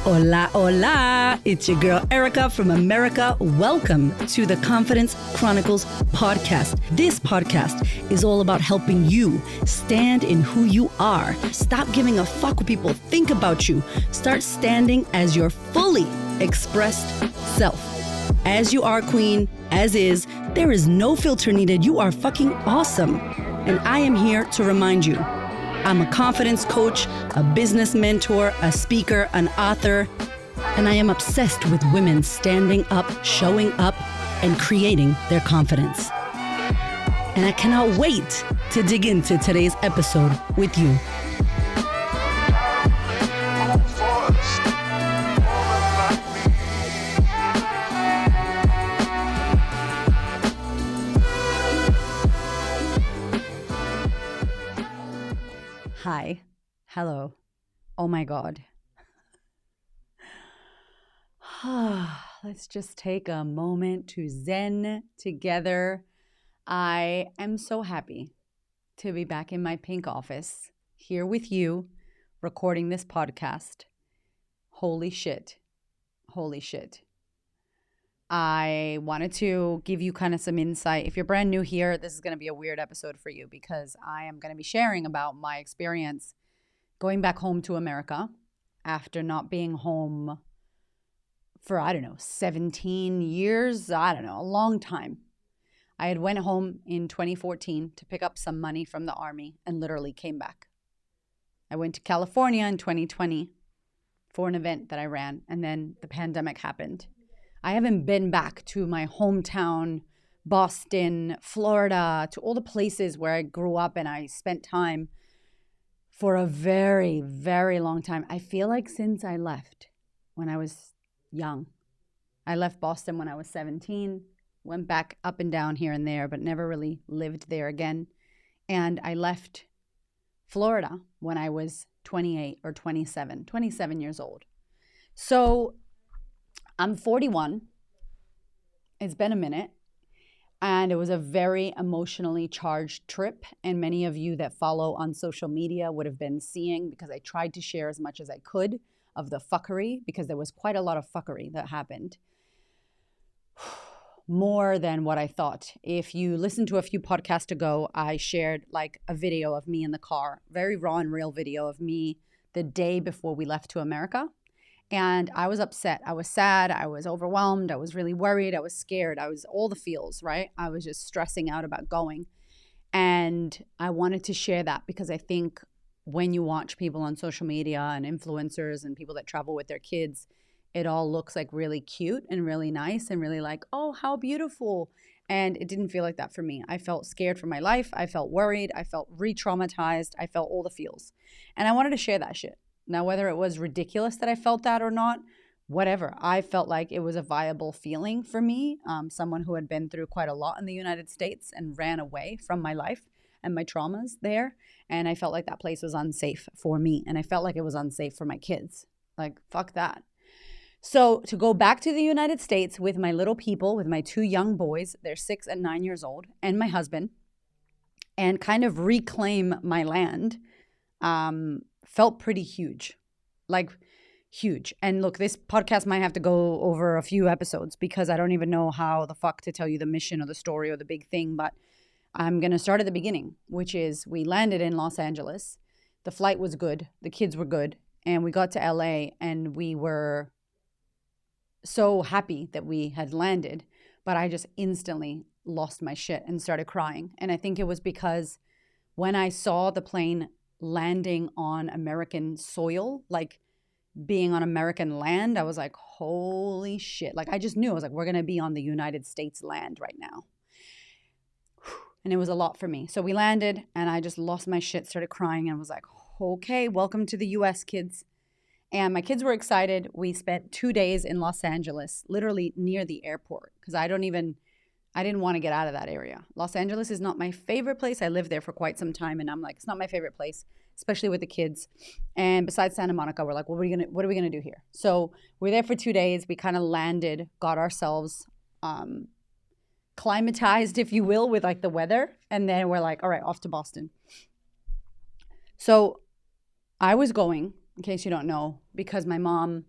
Hola, hola. It's your girl Erica from America. Welcome to the Confidence Chronicles podcast. This podcast is all about helping you stand in who you are. Stop giving a fuck what people think about you. Start standing as your fully expressed self. As you are, queen, as is. There is no filter needed. You are fucking awesome. And I am here to remind you, I'm a confidence coach, a business mentor, a speaker, an author, and I am obsessed with women standing up, showing up, and creating their confidence. And I cannot wait to dig into today's episode with you. Hi. Hello. Oh my God. Let's just take a moment to zen together. I am so happy to be back in my pink office here with you, recording this podcast. Holy shit. Holy shit. I wanted to give you kind of some insight. If you're brand new here, this is going to be a weird episode for you because I am going to be sharing about my experience going back home to America after not being home for, 17 years. A long time. I had went home in 2014 to pick up some money from the army and literally came back. I went to California in 2020 for an event that I ran, and then the pandemic happened. I haven't been back to my hometown, Boston, Florida, to all the places where I grew up and I spent time for a very, very long time. I feel like since I left when I was young. I left Boston when I was 17, went back up and down here and there, but never really lived there again. And I left Florida when I was 28 or 27 years old. So I'm 41. It's been a minute. And it was a very emotionally charged trip. And many of you that follow on social media would have been seeing, because I tried to share as much as I could of the fuckery, because there was quite a lot of fuckery that happened. More than what I thought. If you listened to a few podcasts ago, I shared like a video of me in the car, very raw and real video of me the day before we left to America. And I was upset. I was sad. I was overwhelmed. I was really worried. I was scared. I was all the feels, right? I was just stressing out about going. And I wanted to share that because I think when you watch people on social media and influencers and people that travel with their kids, it all looks like really cute and really nice and really like, oh, how beautiful. And it didn't feel like that for me. I felt scared for my life. I felt worried. I felt re-traumatized. I felt all the feels. And I wanted to share that shit. Now, whether it was ridiculous that I felt that or not, whatever, I felt like it was a viable feeling for me, someone who had been through quite a lot in the United States and ran away from my life and my traumas there. And I felt like that place was unsafe for me. And I felt like it was unsafe for my kids. Like, fuck that. So to go back to the United States with my little people, with my two young boys, they're 6 and 9 years old, and my husband, and kind of reclaim my land, felt pretty huge, like huge. And look, this podcast might have to go over a few episodes because I don't even know how the fuck to tell you the mission or the story or the big thing, but I'm going to start at the beginning, which is we landed in Los Angeles. The flight was good. The kids were good. And we got to LA and we were so happy that we had landed, but I just instantly lost my shit and started crying. And I think it was because when I saw the plane landing on American soil, like being on American land, I was like, holy shit. Like I just knew, I was like, we're going to be on the United States land right now. And it was a lot for me. So we landed and I just lost my shit, started crying and was like, okay, welcome to the US, kids. And my kids were excited. We spent 2 days in Los Angeles, literally near the airport, because I didn't want to get out of that area. Los Angeles is not my favorite place. I lived there for quite some time and I'm like, it's not my favorite place, especially with the kids. And besides Santa Monica, we're like, what are we gonna do here? So we're there for 2 days. We kind of landed, got ourselves climatized, if you will, with like the weather. And then we're like, all right, off to Boston. So I was going, in case you don't know, because my mom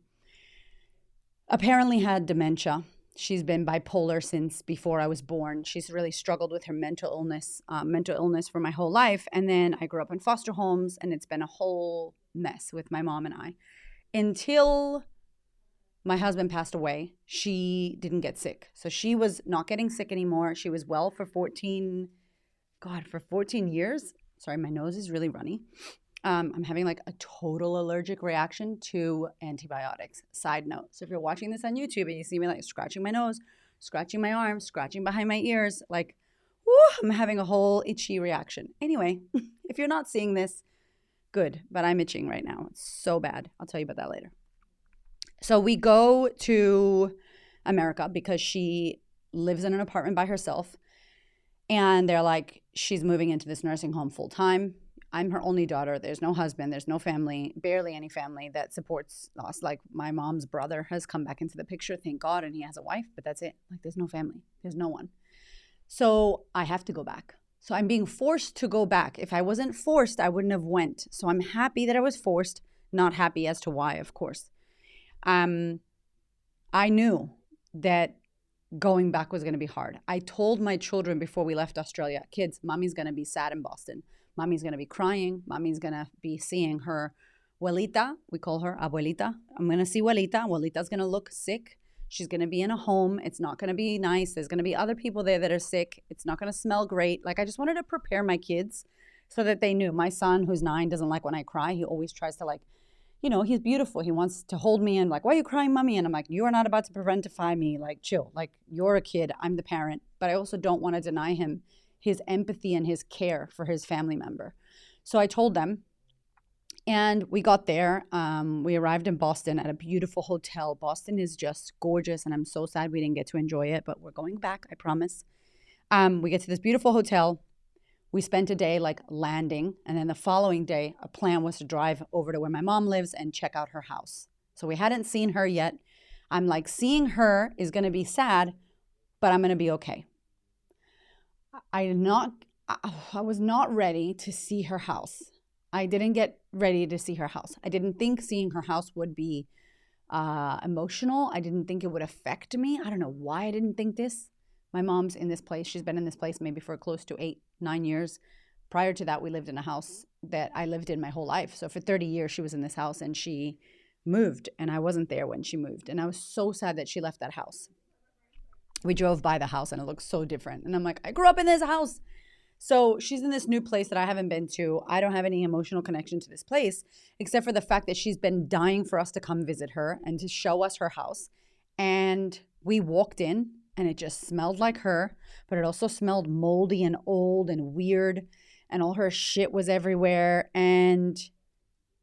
apparently had dementia. She's been bipolar since before I was born. She's really struggled with her mental illness for my whole life. And then I grew up in foster homes, and it's been a whole mess with my mom and I. Until my husband passed away, she didn't get sick. So she was not getting sick anymore. She was well for 14 years. Sorry, my nose is really runny. I'm having like a total allergic reaction to antibiotics. Side note. So if you're watching this on YouTube and you see me like scratching my nose, scratching my arms, scratching behind my ears, like, whoo, I'm having a whole itchy reaction. Anyway, if you're not seeing this, good, but I'm itching right now. It's so bad. I'll tell you about that later. So we go to America because she lives in an apartment by herself. And they're like, she's moving into this nursing home full time. I'm her only daughter. There's no husband. There's no family, barely any family that supports us. Like my mom's brother has come back into the picture, thank God, and he has a wife, but that's it. Like there's no family. There's no one. So I have to go back. So I'm being forced to go back. If I wasn't forced, I wouldn't have went. So I'm happy that I was forced, not happy as to why, of course. I knew that going back was going to be hard. I told my children before we left Australia, kids, mommy's going to be sad in Boston. Mommy's going to be crying. Mommy's going to be seeing her abuelita. We call her abuelita. I'm going to see abuelita. Abuelita's going to look sick. She's going to be in a home. It's not going to be nice. There's going to be other people there that are sick. It's not going to smell great. Like I just wanted to prepare my kids so that they knew. My son, who's 9, doesn't like when I cry. He always tries to like, he's beautiful. He wants to hold me and like, why are you crying, mommy? And I'm like, you are not about to parentify me. Like, chill. Like, you're a kid. I'm the parent. But I also don't want to deny him his empathy and his care for his family member. So I told them, and we got there. We arrived in Boston at a beautiful hotel. Boston is just gorgeous, and I'm so sad we didn't get to enjoy it, but we're going back, I promise. We get to this beautiful hotel. We spent a day like landing, and then the following day, a plan was to drive over to where my mom lives and check out her house. So we hadn't seen her yet. I'm like, seeing her is going to be sad, but I'm going to be okay. I was not ready to see her house. I didn't get ready to see her house. I didn't think seeing her house would be emotional. I didn't think it would affect me. I don't know why I didn't think this. My mom's in this place. She's been in this place maybe for close to 8-9 years. Prior to that, we lived in a house that I lived in my whole life. So for 30 years, she was in this house, and she moved, and I wasn't there when she moved. And I was so sad that she left that house. We drove by the house, and it looked so different. And I'm like, I grew up in this house. So she's in this new place that I haven't been to. I don't have any emotional connection to this place, except for the fact that she's been dying for us to come visit her and to show us her house. And we walked in, and it just smelled like her, but it also smelled moldy and old and weird, and all her shit was everywhere. And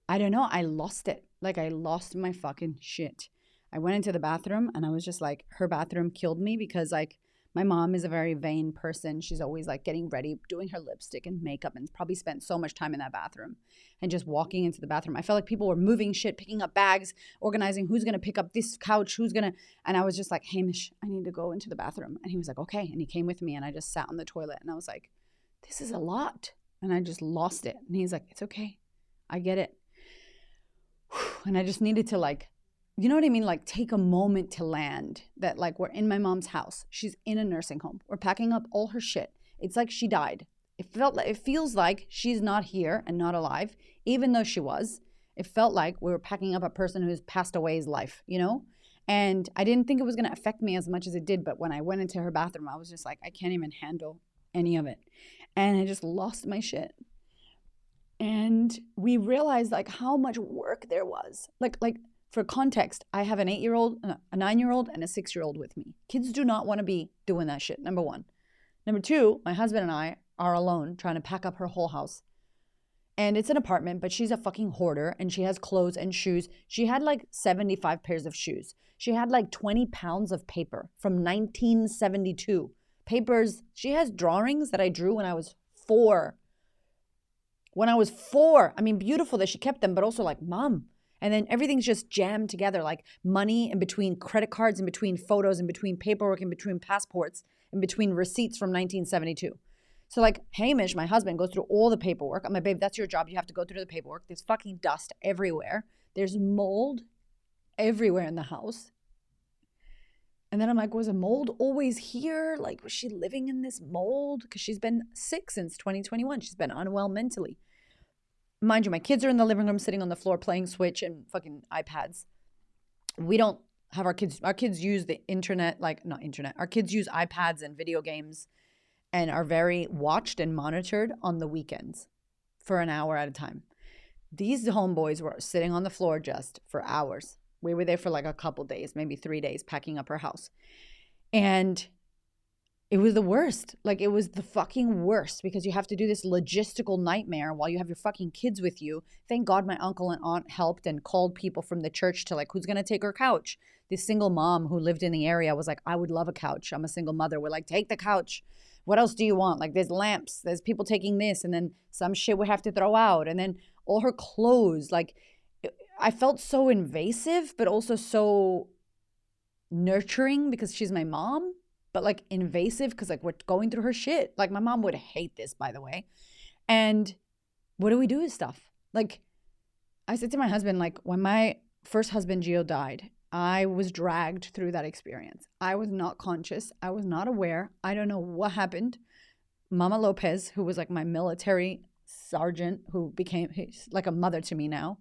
I don't know, I lost it. Like I lost my fucking shit. I went into the bathroom, and I was just like, her bathroom killed me because like my mom is a very vain person. She's always like getting ready, doing her lipstick and makeup, and probably spent so much time in that bathroom. And just walking into the bathroom, I felt like people were moving shit, picking up bags, organizing who's going to pick up this couch, and I was just like, Hamish, I need to go into the bathroom. And he was like, okay. And he came with me, and I just sat on the toilet, and I was like, this is a lot. And I just lost it. And he's like, it's okay. I get it. And I just needed to like, you know what I mean? Like take a moment to land that like we're in my mom's house. She's in a nursing home. We're packing up all her shit. It's like she died. It feels like she's not here and not alive, even though she was. It felt like we were packing up a person who's passed away's life, And I didn't think it was going to affect me as much as it did. But when I went into her bathroom, I was just like, I can't even handle any of it. And I just lost my shit. And we realized like how much work there was. Like for context, I have an 8-year-old, a 9-year-old, and a 6-year-old with me. Kids do not want to be doing that shit, number one. Number two, my husband and I are alone trying to pack up her whole house. And it's an apartment, but she's a fucking hoarder, and she has clothes and shoes. She had like 75 pairs of shoes. She had like 20 pounds of paper from 1972. Papers, she has drawings that I drew when I was 4. I mean, beautiful that she kept them, but also like, Mom. And then everything's just jammed together, like money in between credit cards, in between photos, in between paperwork, in between passports, in between receipts from 1972. So like Hamish, my husband, goes through all the paperwork. I'm like, babe, that's your job. You have to go through the paperwork. There's fucking dust everywhere. There's mold everywhere in the house. And then I'm like, was a mold always here? Like, was she living in this mold? Because she's been sick since 2021. She's been unwell mentally. Mind you, my kids are in the living room sitting on the floor playing Switch and fucking iPads. We don't have our kids use the internet, like, not internet. Our kids use iPads and video games and are very watched and monitored on the weekends for an hour at a time. These homeboys were sitting on the floor just for hours. We were there for like a couple days, maybe 3 days, packing up her house. And it was the worst. Like, it was the fucking worst because you have to do this logistical nightmare while you have your fucking kids with you. Thank God my uncle and aunt helped and called people from the church to like, who's going to take her couch? This single mom who lived in the area was like, I would love a couch. I'm a single mother. We're like, take the couch. What else do you want? Like, there's lamps. There's people taking this. And then some shit we have to throw out. And then all her clothes. Like, I felt so invasive, but also so nurturing because she's my mom, but like invasive because like we're going through her shit. Like, my mom would hate this, by the way. And what do we do with stuff? Like, I said to my husband, like, when my first husband, Gio, died, I was dragged through that experience. I was not conscious. I was not aware. I don't know what happened. Mama Lopez, who was like my military sergeant, who became like a mother to me now,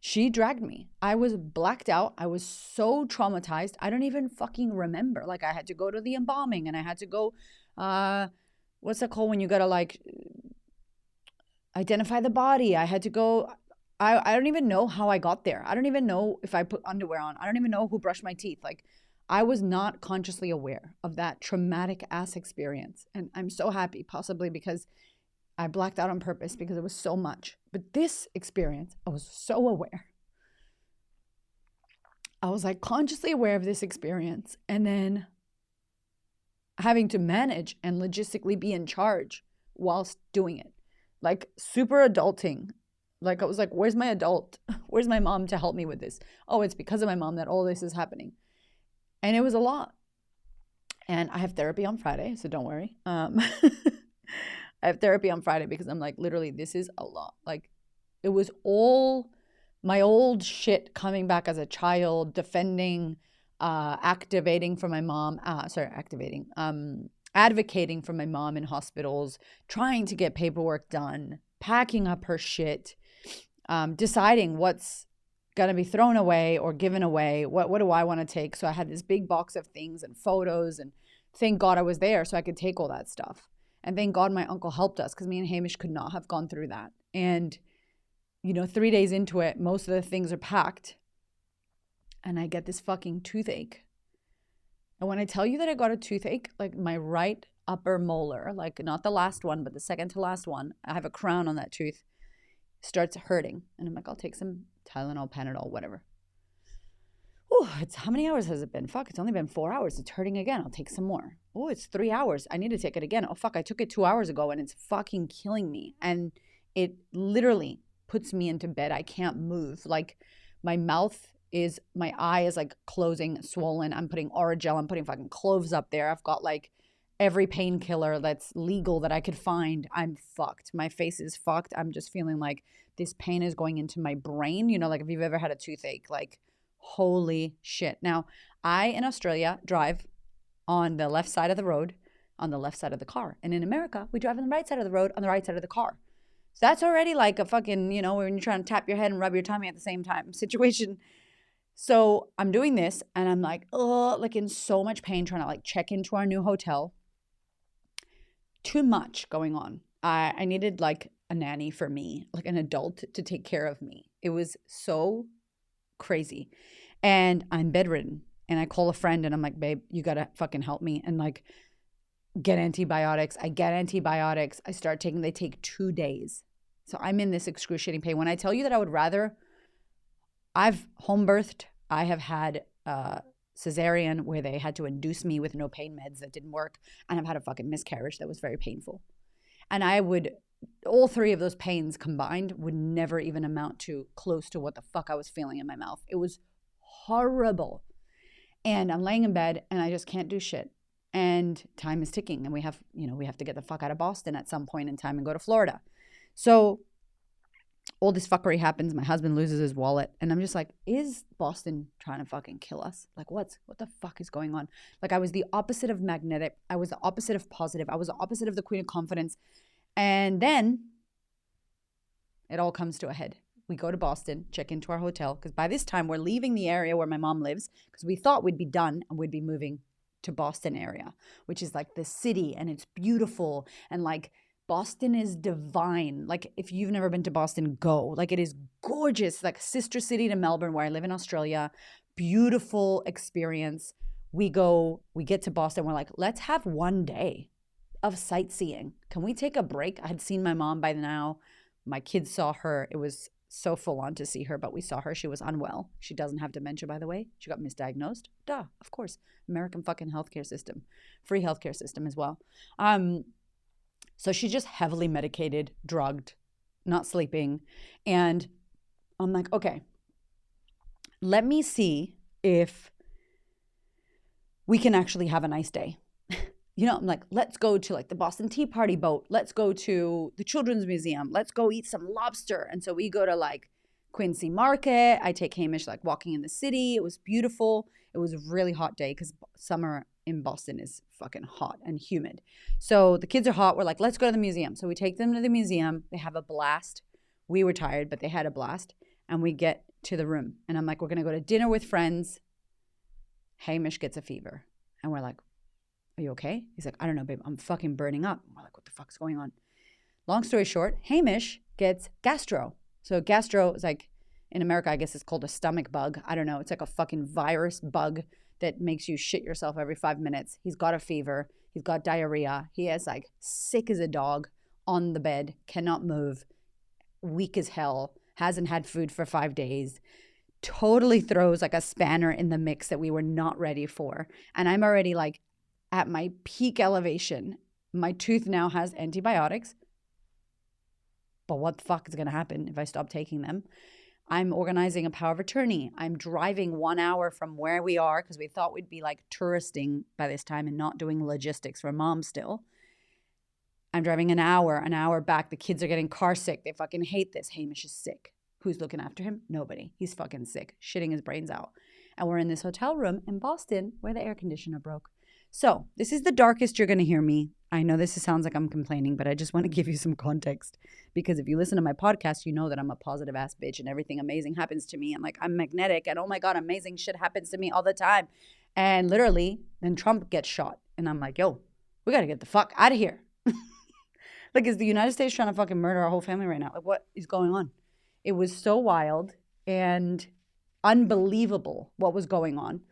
she dragged me. I was blacked out. I was so traumatized. I don't even fucking remember. Like, I had to go to the embalming and I had to go, what's that called when you gotta like identify the body? I had to go. I don't even know how I got there. I don't even know if I put underwear on. I don't even know who brushed my teeth. Like, I was not consciously aware of that traumatic ass experience. And I'm so happy, possibly because I blacked out on purpose because it was so much. But this experience, I was so aware. I was like consciously aware of this experience and then having to manage and logistically be in charge whilst doing it. Like, super adulting. Like, I was like, where's my adult? Where's my mom to help me with this? Oh, it's because of my mom that all this is happening. And it was a lot. And I have therapy on Friday, so don't worry. I have therapy on Friday because I'm like, literally, this is a lot. Like, it was all my old shit coming back as a child, defending, advocating for my mom in hospitals, trying to get paperwork done, packing up her shit, deciding what's going to be thrown away or given away. What do I want to take? So I had this big box of things and photos, and thank God I was there so I could take all that stuff. And thank God my uncle helped us because me and Hamish could not have gone through that. And, 3 days into it, most of the things are packed. And I get this fucking toothache. And when I tell you that I got a toothache, like my right upper molar, like not the last one, but the second to last one, I have a crown on that tooth, starts hurting. And I'm like, I'll take some Tylenol, Panadol, whatever. Oh, how many hours has it been? Fuck, it's only been 4 hours. It's hurting again. I'll take some more. Oh, it's 3 hours. I need to take it again. Oh, fuck, I took it 2 hours ago and it's fucking killing me. And it literally puts me into bed. I can't move. Like, my eye is like closing, swollen. I'm putting Oragel. I'm putting fucking cloves up there. I've got like every painkiller that's legal that I could find. I'm fucked. My face is fucked. I'm just feeling like this pain is going into my brain. Like if you've ever had a toothache, like, holy shit. Now, I, in Australia, drive on the left side of the road, on the left side of the car. And in America, we drive on the right side of the road, on the right side of the car. So that's already like a fucking, when you're trying to tap your head and rub your tummy at the same time situation. So I'm doing this and I'm like, oh, like in so much pain, trying to like check into our new hotel. Too much going on. I needed like a nanny for me, like an adult to take care of me. It was so crazy. And I'm bedridden. And I call a friend and I'm like, babe, you got to fucking help me and like get antibiotics. I get antibiotics. I start taking, they take 2 days. So I'm in this excruciating pain. When I tell you that I've home birthed, I have had cesarean where they had to induce me with no pain meds that didn't work. And I've had a fucking miscarriage that was very painful. And all three of those pains combined would never even amount to close to what the fuck I was feeling in my mouth. It was horrible. And I'm laying in bed and I just can't do shit. And time is ticking and we have to get the fuck out of Boston at some point in time and go to Florida. So all this fuckery happens. My husband loses his wallet. And I'm just like, is Boston trying to fucking kill us? Like, what the fuck is going on? Like, I was the opposite of magnetic. I was the opposite of positive. I was the opposite of the queen of confidence. And then it all comes to a head. We go to Boston, check into our hotel, because by this time we're leaving the area where my mom lives, because we thought we'd be done and we'd be moving to Boston area, which is like the city, and it's beautiful, and like Boston is divine. Like, if you've never been to Boston, go. Like, it is gorgeous, like sister city to Melbourne, where I live in Australia. Beautiful experience. We get to Boston. We're like, let's have one day of sightseeing. Can we take a break? I had seen my mom by now. My kids saw her. It was so full on to see her, but we saw her. She was unwell. She doesn't have dementia, by the way. She got misdiagnosed. Duh, of course. American fucking healthcare system. Free healthcare system as well. So she's just heavily medicated, drugged, not sleeping. And I'm like, okay, let me see if we can actually have a nice day. You know, I'm like, let's go to like the Boston Tea Party boat. Let's go to the Children's Museum. Let's go eat some lobster. And so we go to like Quincy Market. I take Hamish like walking in the city. It was beautiful. It was a really hot day because summer in Boston is fucking hot and humid. So the kids are hot. We're like, let's go to the museum. So we take them to the museum. They have a blast. We were tired, but they had a blast. And we get to the room. And I'm like, we're going to go to dinner with friends. Hamish gets a fever. And we're like, are you okay? He's like, I don't know, babe. I'm fucking burning up. We're like, what the fuck's going on? Long story short, Hamish gets gastro. So gastro is like, in America, I guess it's called a stomach bug. I don't know. It's like a fucking virus bug that makes you shit yourself every 5 minutes. He's got a fever. He's got diarrhea. He is like sick as a dog on the bed, cannot move, weak as hell, hasn't had food for 5 days. Totally throws like a spanner in the mix that we were not ready for. And I'm already like, at my peak elevation. My tooth now has antibiotics. But what the fuck is going to happen if I stop taking them? I'm organizing a power of attorney. I'm driving 1 hour from where we are because we thought we'd be like touristing by this time and not doing logistics for mom still. I'm driving an hour back. The kids are getting car sick. They fucking hate this. Hamish is sick. Who's looking after him? Nobody. He's fucking sick, shitting his brains out. And we're in this hotel room in Boston where the air conditioner broke. So this is the darkest you're going to hear me. I know this sounds like I'm complaining, but I just want to give you some context, because if you listen to my podcast, you know that I'm a positive ass bitch and everything amazing happens to me. And like, I'm magnetic and oh my God, amazing shit happens to me all the time. And literally then Trump gets shot and I'm like, yo, we got to get the fuck out of here. Like, is the United States trying to fucking murder our whole family right now? Like, what is going on? It was so wild and unbelievable what was going on.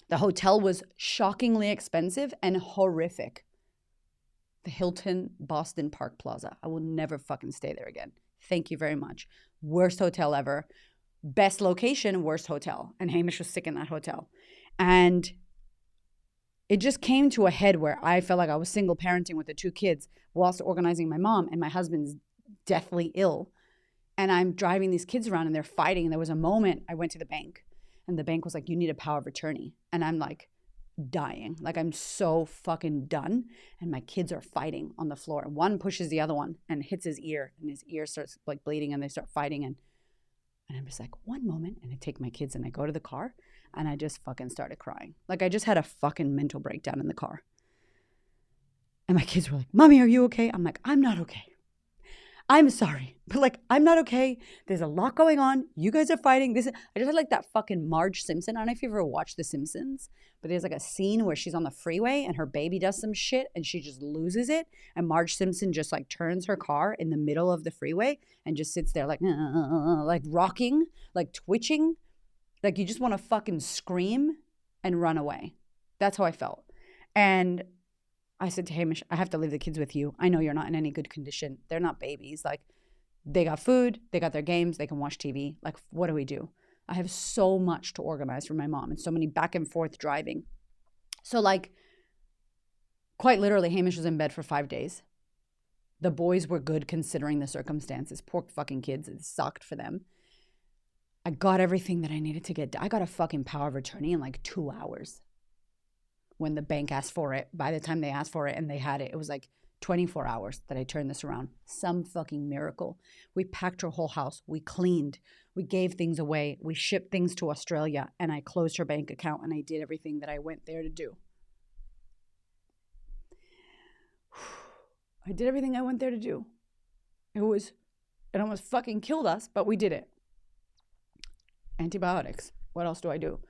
The hotel was shockingly expensive and horrific. The Hilton Boston Park Plaza. I will never fucking stay there again. Thank you very much. Worst hotel ever. Best location, worst hotel. And Hamish was sick in that hotel. And it just came to a head where I felt like I was single parenting with the 2 kids whilst organizing my mom, and my husband's deathly ill. And I'm driving these kids around and they're fighting. And there was a moment I went to the bank. And the bank was like, you need a power of attorney. And I'm like dying. Like, I'm so fucking done. And my kids are fighting on the floor. And one pushes the other one and hits his ear. And his ear starts like bleeding and they start fighting. And I'm just like, one moment. And I take my kids and I go to the car. And I just fucking started crying. Like, I just had a fucking mental breakdown in the car. And my kids were like, Mommy, are you okay? I'm like, I'm not okay. I'm sorry, but like, I'm not okay. There's a lot going on. You guys are fighting. I just had like that fucking Marge Simpson. I don't know if you've ever watched The Simpsons, but there's like a scene where she's on the freeway and her baby does some shit and she just loses it. And Marge Simpson just like turns her car in the middle of the freeway and just sits there like rocking, like twitching. Like, you just want to fucking scream and run away. That's how I felt. And I said to Hamish, I have to leave the kids with you. I know you're not in any good condition. They're not babies. Like, they got food, they got their games, they can watch TV. Like, what do we do? I have so much to organize for my mom and so many back and forth driving. So like, quite literally, Hamish was in bed for 5 days. The boys were good considering the circumstances. Poor fucking kids. It sucked for them. I got everything that I needed to get. I got a fucking power of attorney in like 2 hours. When the bank asked for it, by the time they asked for it and they had it, it was like 24 hours that I turned this around. Some fucking miracle. We packed her whole house. We cleaned. We gave things away. We shipped things to Australia, and I closed her bank account, and I did everything that I went there to do. I did everything I went there to do. It almost fucking killed us, but we did it. Antibiotics. What else do I do?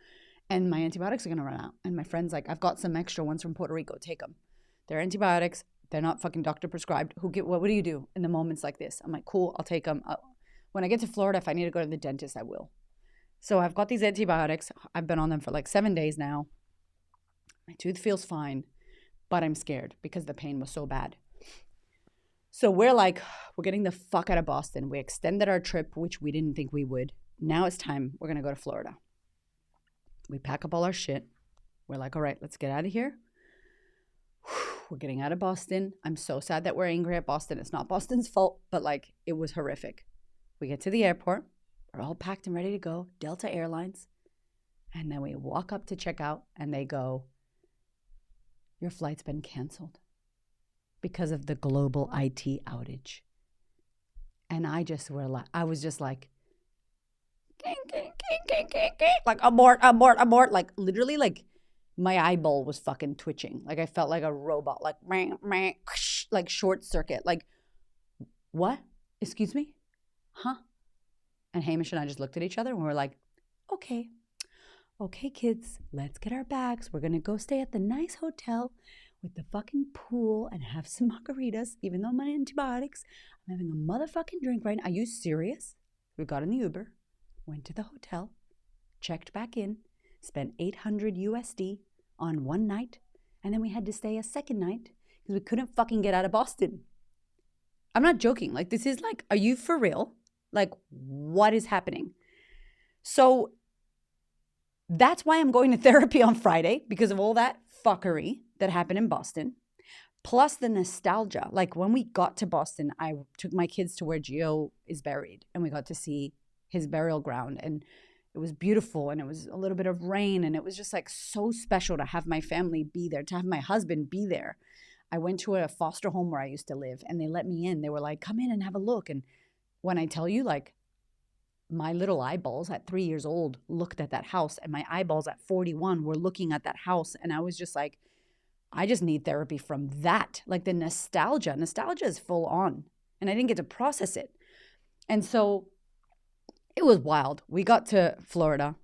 And my antibiotics are going to run out. And my friend's like, I've got some extra ones from Puerto Rico. Take them. They're antibiotics. They're not fucking doctor prescribed. What do you do in the moments like this? I'm like, cool, I'll take them. When I get to Florida, if I need to go to the dentist, I will. So I've got these antibiotics. I've been on them for like 7 days now. My tooth feels fine, but I'm scared because the pain was so bad. So we're getting the fuck out of Boston. We extended our trip, which we didn't think we would. Now it's time. We're going to go to Florida. We pack up all our shit. We're like, all right, let's get out of here. We're getting out of Boston. I'm so sad that we're angry at Boston. It's not Boston's fault, but it was horrific. We get to the airport. We're all packed and ready to go. Delta Airlines. And then we walk up to check out and they go, your flight's been canceled because of the global IT outage. And I was just like, abort. Like literally my eyeball was fucking twitching. Like I felt like a robot, like short circuit. Like, what? Excuse me? Huh? And Hamish and I just looked at each other and we were like, okay, kids, let's get our bags. We're going to go stay at the nice hotel with the fucking pool and have some margaritas, even though I'm on antibiotics. I'm having a motherfucking drink right now. Are you serious? We got in the Uber, went to the hotel, checked back in, spent $800 USD on one night, and then we had to stay a second night because we couldn't fucking get out of Boston. I'm not joking. This is are you for real? What is happening? So that's why I'm going to therapy on Friday, because of all that fuckery that happened in Boston, plus the nostalgia. When we got to Boston, I took my kids to where Gio is buried, and we got to see his burial ground, and it was beautiful, and it was a little bit of rain, and it was just so special to have my family be there, to have my husband be there. I went to a foster home where I used to live, and they let me in. They were like, come in and have a look. And when I tell you, my little eyeballs at 3 years old looked at that house, and my eyeballs at 41 were looking at that house, and I was just like, I just need therapy from that. The nostalgia is full on, and I didn't get to process it. And so it was wild. We got to Florida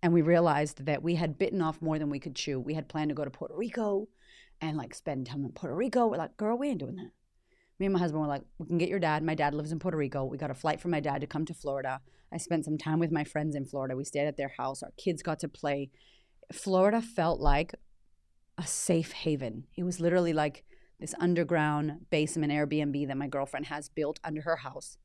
and we realized that we had bitten off more than we could chew. We had planned to go to Puerto Rico and spend time in Puerto Rico. We're like, girl, we ain't doing that. Me and my husband were like, we can get your dad. My dad lives in Puerto Rico. We got a flight for my dad to come to Florida. I spent some time with my friends in Florida. We stayed at their house. Our kids got to play. Florida felt like a safe haven. It was literally this underground basement Airbnb that my girlfriend has built under her house.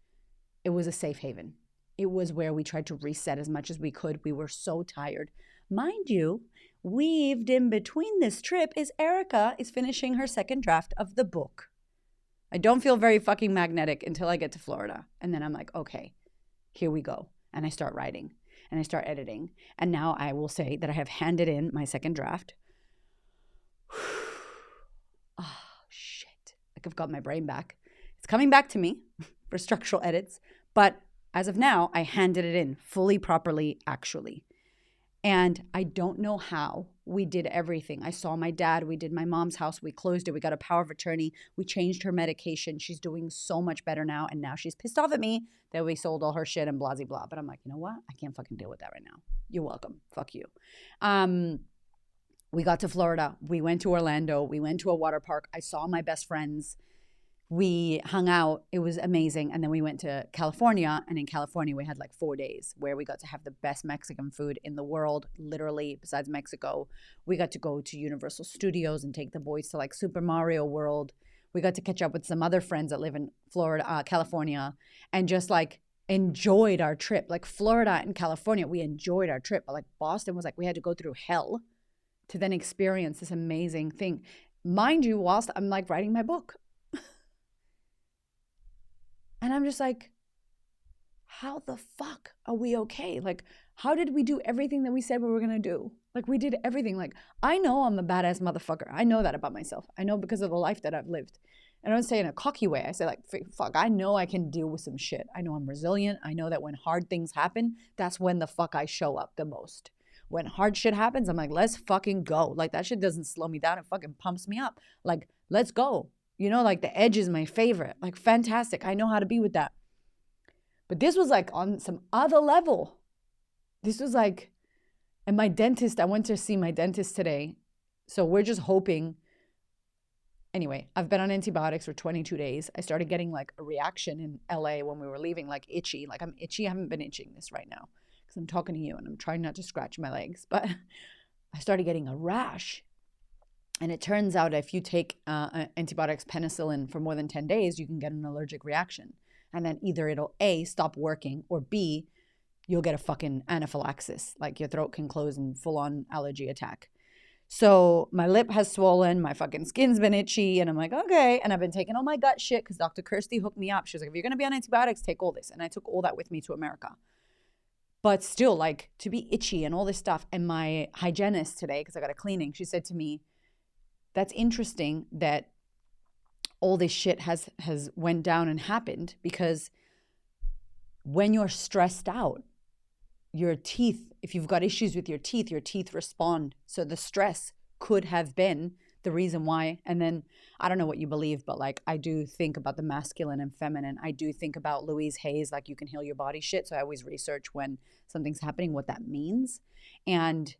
It was a safe haven. It was where we tried to reset as much as we could. We were so tired. Mind you, weaved in between this trip is Erica is finishing her second draft of the book. I don't feel very fucking magnetic until I get to Florida. And then I'm like, okay, here we go. And I start writing and I start editing. And now I will say that I have handed in my second draft. Oh, shit. I've got my brain back. It's coming back to me for structural edits. But as of now, I handed it in fully, properly, actually. And I don't know how we did everything. I saw my dad. We did my mom's house. We closed it. We got a power of attorney. We changed her medication. She's doing so much better now. And now she's pissed off at me that we sold all her shit and blah, blah, blah. But I'm like, you know what? I can't fucking deal with that right now. You're welcome. Fuck you. We got to Florida. We went to Orlando. We went to a water park. I saw my best friends. We hung out. It was amazing. And then we went to California. And in California, we had 4 days where we got to have the best Mexican food in the world, literally, besides Mexico. We got to go to Universal Studios and take the boys to Super Mario World. We got to catch up with some other friends that live in Florida, California, and just enjoyed our trip. Florida and California, we enjoyed our trip. But Boston was we had to go through hell to then experience this amazing thing. Mind you, whilst I'm writing my book. And I'm just how the fuck are we okay? How did we do everything that we said we were going to do? We did everything. I know I'm a badass motherfucker. I know that about myself. I know because of the life that I've lived. And I don't say it in a cocky way. I say like, fuck, I know I can deal with some shit. I know I'm resilient. I know that when hard things happen, that's when the fuck I show up the most. When hard shit happens, I'm like, let's fucking go. Like that shit doesn't slow me down. It fucking pumps me up. Like, let's go. You know, like the edge is my favorite. Like, fantastic. I know how to be with that. But this was like on some other level. This was like, and my dentist, I went to see my dentist today. So we're just hoping. Anyway, I've been on antibiotics for 22 days. I started getting like a reaction in LA when we were leaving, like itchy. Like I'm itchy. I haven't been itching this right now because I'm talking to you and I'm trying not to scratch my legs. But I started getting a rash. And it turns out if you take antibiotics, penicillin for more than 10 days, you can get an allergic reaction. And then either it'll A, stop working, or B, you'll get a fucking anaphylaxis. Like your throat can close and full-on allergy attack. So my lip has swollen, my fucking skin's been itchy, and I'm like, okay. And I've been taking all my gut shit because Dr. Kirsty hooked me up. She was like, if you're going to be on antibiotics, take all this. And I took all that with me to America. But still, like, to be itchy and all this stuff. And my hygienist today, because I got a cleaning, she said to me, that's interesting that all this shit has went down and happened because when you're stressed out, your teeth, if you've got issues with your teeth respond. So the stress could have been the reason why. And then I don't know what you believe, but like I do think about the masculine and feminine. I do think about Louise Hay's, like you can heal your body shit. So I always research when something's happening, what that means. And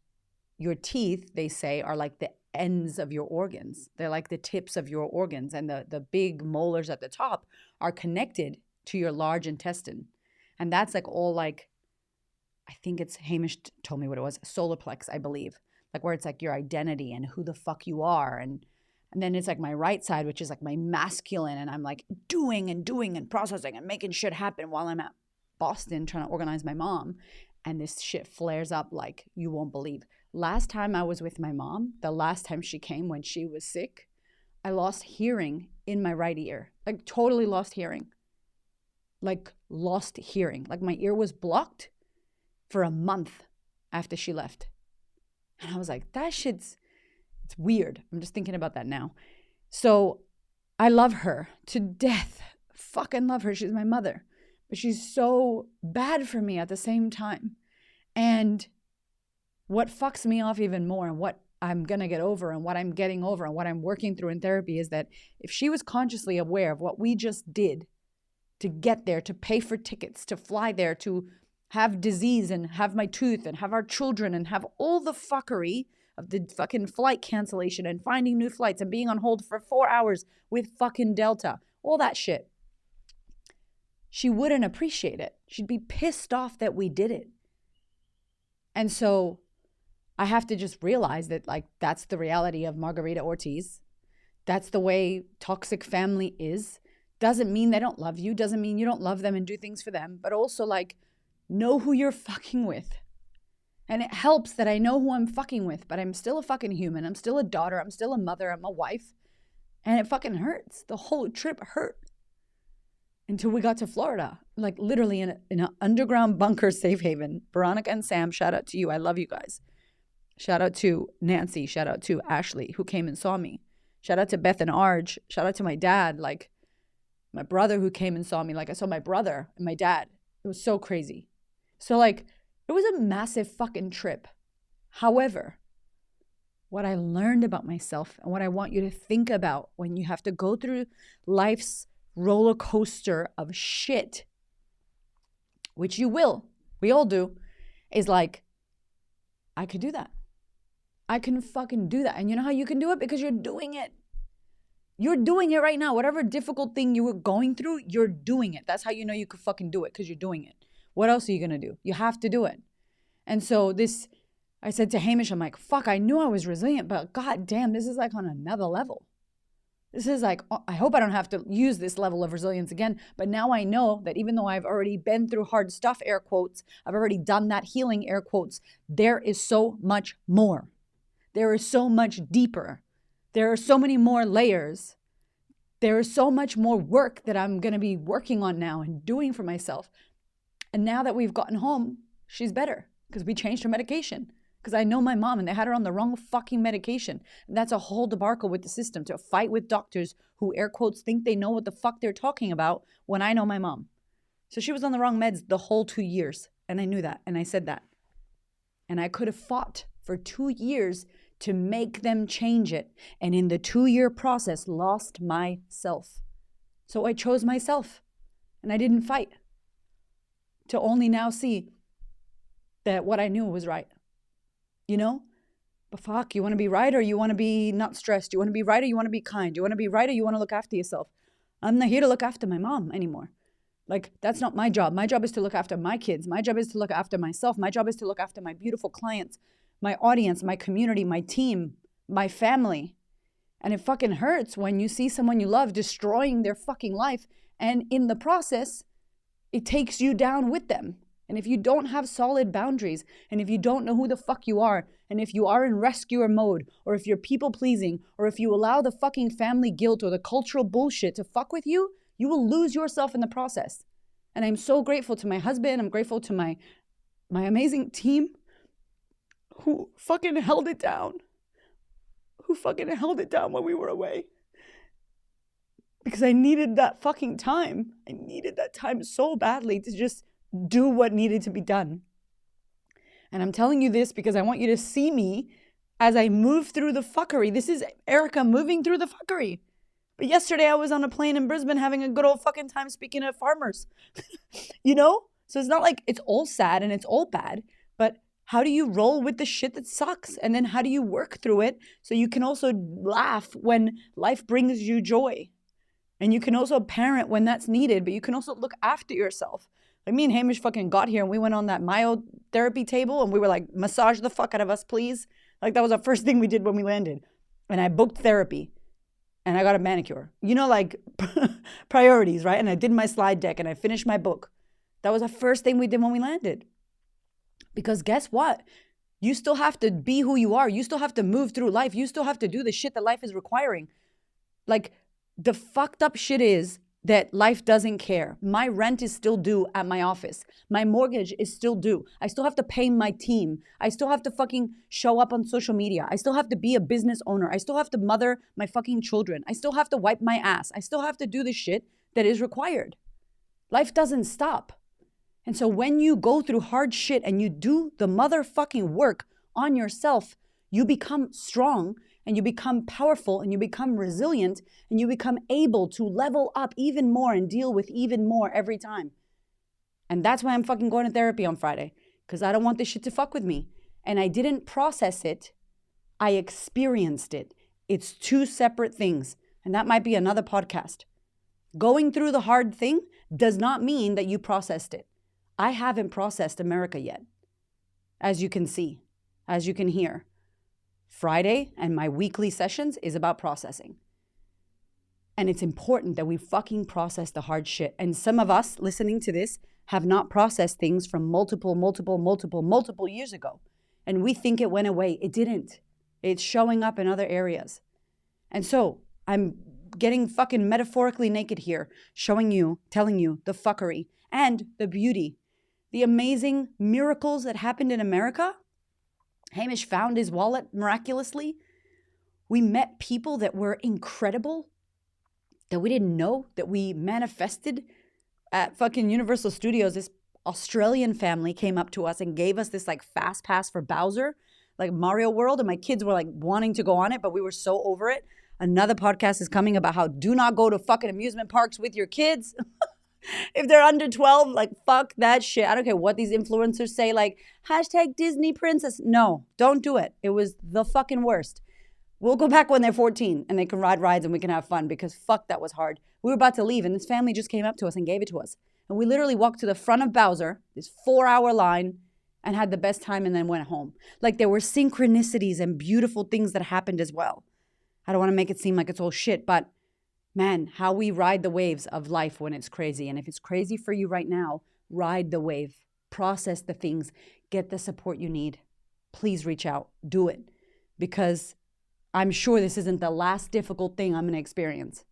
your teeth, they say, are like the ends of your organs. They're like the tips of your organs. And the big molars at the top are connected to your large intestine. And that's like all like, I think it's Hamish told me what it was, solar plex, I believe. Like where it's like your identity and who the fuck you are. And then it's like my right side, which is like my masculine. And I'm like doing and processing and making shit happen while I'm at Boston trying to organize my mom. And this shit flares up like you won't believe. Last time I was with my mom, the last time she came when she was sick, I lost hearing in my right ear. Like totally lost hearing. Like lost hearing. Like my ear was blocked for a month after she left. And I was like, that shit's, it's weird. I'm just thinking about that now. So I love her to death. Fucking love her. She's my mother. But she's so bad for me at the same time. And what fucks me off even more and what I'm going to get over and what I'm getting over and what I'm working through in therapy is that if she was consciously aware of what we just did to get there, to pay for tickets, to fly there, to have disease and have my tooth and have our children and have all the fuckery of the fucking flight cancellation and finding new flights and being on hold for 4 hours with fucking Delta, all that shit, she wouldn't appreciate it. She'd be pissed off that we did it. And so I have to just realize that like that's the reality of Margarita Ortiz. That's the way toxic family is. Doesn't mean they don't love you. Doesn't mean you don't love them and do things for them. But also like know who you're fucking with. And it helps that I know who I'm fucking with, but I'm still a fucking human. I'm still a daughter. I'm still a mother. I'm a wife. And it fucking hurts. The whole trip hurt. Until we got to Florida, like literally in an underground bunker safe haven. Veronica and Sam, shout out to you. I love you guys. Shout out to Nancy. Shout out to Ashley who came and saw me. Shout out to Beth and Arj. Shout out to my dad, like my brother who came and saw me. Like I saw my brother and my dad. It was so crazy. So like it was a massive fucking trip. However, what I learned about myself and what I want you to think about when you have to go through life's roller coaster of shit, which you will, we all do, is like, I could do that. I can fucking do that. And you know how you can do it? Because you're doing it. You're doing it right now. Whatever difficult thing you were going through, you're doing it. That's how you know you could fucking do it, because you're doing it. What else are you going to do? You have to do it. And so this, I said to Hamish, I'm like, fuck, I knew I was resilient, but god damn, this is like on another level. This is like, I hope I don't have to use this level of resilience again. But now I know that even though I've already been through hard stuff, air quotes, I've already done that healing, air quotes, there is so much more. There is so much deeper. There are so many more layers. There is so much more work that I'm going to be working on now and doing for myself. And now that we've gotten home, she's better because we changed her medication. because I know my mom and they had her on the wrong fucking medication. And that's a whole debacle with the system, to fight with doctors who air quotes think they know what the fuck they're talking about when I know my mom. So she was on the wrong meds the whole 2 years. And I knew that. And I said that. And I could have fought for 2 years to make them change it. And in the 2-year process, lost myself. So I chose myself. And I didn't fight. To only now see that what I knew was right. You know? But fuck, you want to be right or you want to be not stressed? You want to be right or you want to be kind? You want to be right or you want to look after yourself? I'm not here to look after my mom anymore. Like, that's not my job. My job is to look after my kids. My job is to look after myself. My job is to look after my beautiful clients, my audience, my community, my team, my family. And it fucking hurts when you see someone you love destroying their fucking life. And in the process, it takes you down with them. And if you don't have solid boundaries, and if you don't know who the fuck you are, and if you are in rescuer mode, or if you're people pleasing, or if you allow the fucking family guilt or the cultural bullshit to fuck with you, you will lose yourself in the process. And I'm so grateful to my husband. I'm grateful to my amazing team who fucking held it down. Who fucking held it down when we were away. Because I needed that fucking time. I needed that time so badly to just do what needed to be done. And I'm telling you this because I want you to see me as I move through the fuckery. This is Erica moving through the fuckery. But yesterday I was on a plane in Brisbane having a good old fucking time speaking to farmers. You know? So it's not like it's all sad and it's all bad, but how do you roll with the shit that sucks? And then how do you work through it so you can also laugh when life brings you joy? And you can also parent when that's needed, but you can also look after yourself. Like me and Hamish fucking got here and we went on that myotherapy table and we were like, massage the fuck out of us, please. Like that was the first thing we did when we landed. And I booked therapy. And I got a manicure. You know, like priorities, right? And I did my slide deck and I finished my book. That was the first thing we did when we landed. Because guess what? You still have to be who you are. You still have to move through life. You still have to do the shit that life is requiring. Like, the fucked up shit is that life doesn't care. My rent is still due at my office. My mortgage is still due. I still have to pay my team. I still have to fucking show up on social media. I still have to be a business owner. I still have to mother my fucking children. I still have to wipe my ass. I still have to do the shit that is required. Life doesn't stop. And so when you go through hard shit and you do the motherfucking work on yourself, you become strong and you become powerful and you become resilient and you become able to level up even more and deal with even more every time. And that's why I'm fucking going to therapy on Friday, because I don't want this shit to fuck with me. And I didn't process it. I experienced it. It's two separate things. And that might be another podcast. Going through the hard thing does not mean that you processed it. I haven't processed America yet, as you can see, as you can hear. Friday and my weekly sessions is about processing. And it's important that we fucking process the hard shit. And some of us listening to this have not processed things from multiple years ago. And we think it went away. It didn't. It's showing up in other areas. And so I'm getting fucking metaphorically naked here, showing you, telling you the fuckery and the beauty, the amazing miracles that happened in America. Hamish found his wallet miraculously. We met people that were incredible, that we didn't know, that we manifested at fucking Universal Studios. This Australian family came up to us and gave us this like fast pass for Bowser, like Mario World. And my kids were like wanting to go on it, but we were so over it. Another podcast is coming about how do not go to fucking amusement parks with your kids. If they're under 12, like, fuck that shit. I don't care what these influencers say, like, hashtag Disney princess. No, don't do it. It was the fucking worst. We'll go back when they're 14 and they can ride rides and we can have fun because fuck, that was hard. We were about to leave and this family just came up to us and gave it to us. And we literally walked to the front of Bowser, this 4-hour line, and had the best time and then went home. Like there were synchronicities and beautiful things that happened as well. I don't want to make it seem like it's all shit, but man, how we ride the waves of life when it's crazy. And if it's crazy for you right now, ride the wave, process the things, get the support you need. Please reach out, do it. Because I'm sure this isn't the last difficult thing I'm going to experience.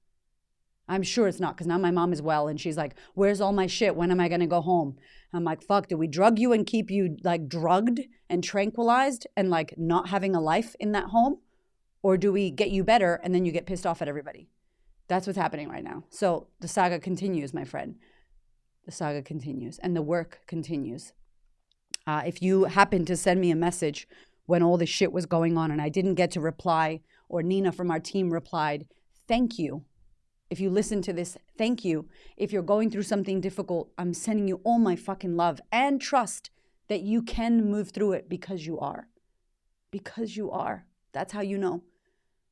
I'm sure it's not, because now my mom is well and she's like, where's all my shit? When am I going to go home? I'm like, fuck, did we drug you and keep you like drugged and tranquilized and like not having a life in that home? Or do we get you better and then you get pissed off at everybody? That's what's happening right now. So the saga continues, my friend. The saga continues and the work continues. If you happen to send me a message when all this shit was going on and I didn't get to reply, or Nina from our team replied, thank you. If you listen to this, thank you. If you're going through something difficult, I'm sending you all my fucking love and trust that you can move through it because you are. Because you are. That's how you know.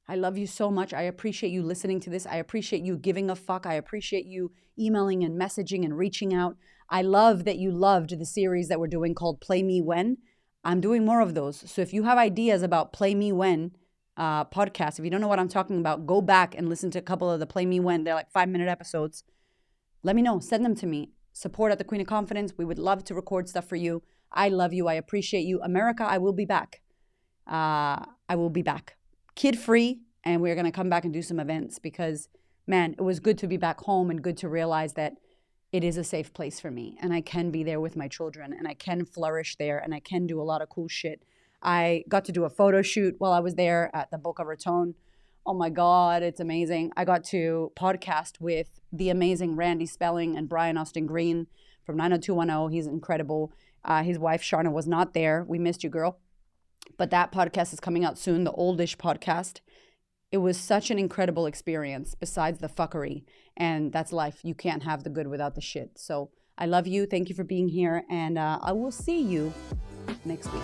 I love you so much. I appreciate you listening to this. I appreciate you giving a fuck. I appreciate you emailing and messaging and reaching out. I love that you loved the series that we're doing called Play Me When. I'm doing more of those. So if you have ideas about Play Me When podcast, if you don't know what I'm talking about, go back and listen to a couple of the Play Me When. They're like 5-minute episodes. Let me know. Send them to me. Support at the Queen of Confidence. We would love to record stuff for you. I love you. I appreciate you. America, I will be back. I will be back. Kid-free, and we're going to come back and do some events because, man, it was good to be back home and good to realize that it is a safe place for me and I can be there with my children and I can flourish there and I can do a lot of cool shit. I got to do a photo shoot while I was there at the Boca Raton. Oh my God, it's amazing. I got to podcast with the amazing Randy Spelling and Brian Austin Green from 90210. He's incredible. His wife, Sharna, was not there. We missed you, girl. But that podcast is coming out soon, the Oldish podcast. It was such an incredible experience besides the fuckery. And that's life. You can't have the good without the shit. So I love you. Thank you for being here. And I will see you next week.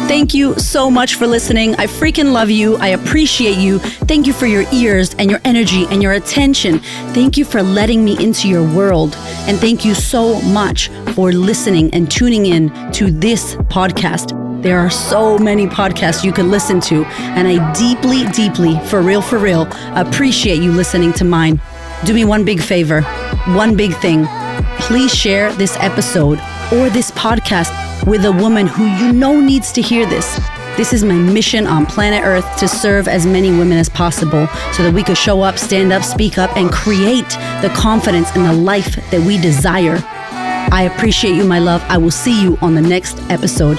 Thank you so much for listening. I freaking love you. I appreciate you. Thank you for your ears and your energy and your attention. Thank you for letting me into your world. And thank you so much for listening and tuning in to this podcast. There are so many podcasts you can listen to, and I deeply, deeply, for real, appreciate you listening to mine. Do me one big favor, one big thing. Please share this episode or this podcast with a woman who you know needs to hear this. This is my mission on planet Earth, to serve as many women as possible so that we could show up, stand up, speak up, and create the confidence and the life that we desire. I appreciate you, my love. I will see you on the next episode.